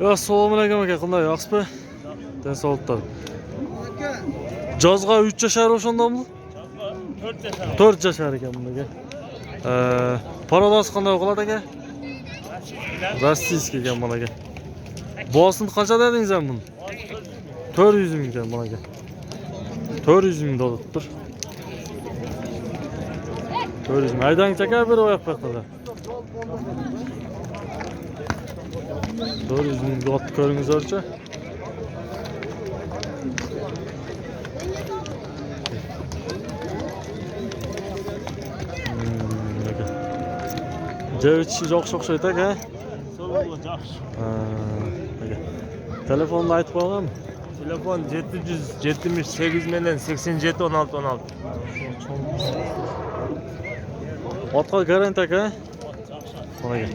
Assalomu alaykum aka, qanday yaxshimi? Densoqlikda. Jozga 3 yashar o'shondami? 4 yashar. 4 yashar ekan bunga. Parodos qanday qiladi aka? Rossiyskiy ekan mana aka. Bosini qancha dedingiz ham buni? 400 ming ekan mana aka. 400 ming dollar. 400 ming. Aydan chaka bir oyoq paqtada. 400 ming ot ko'ringizlarcha. Cevçi çok o'xshaydi aka. Telefonda aytib qo'yganmi? Telefon 778 menden 87 16 16. Otga garantiya aka. Mana aka.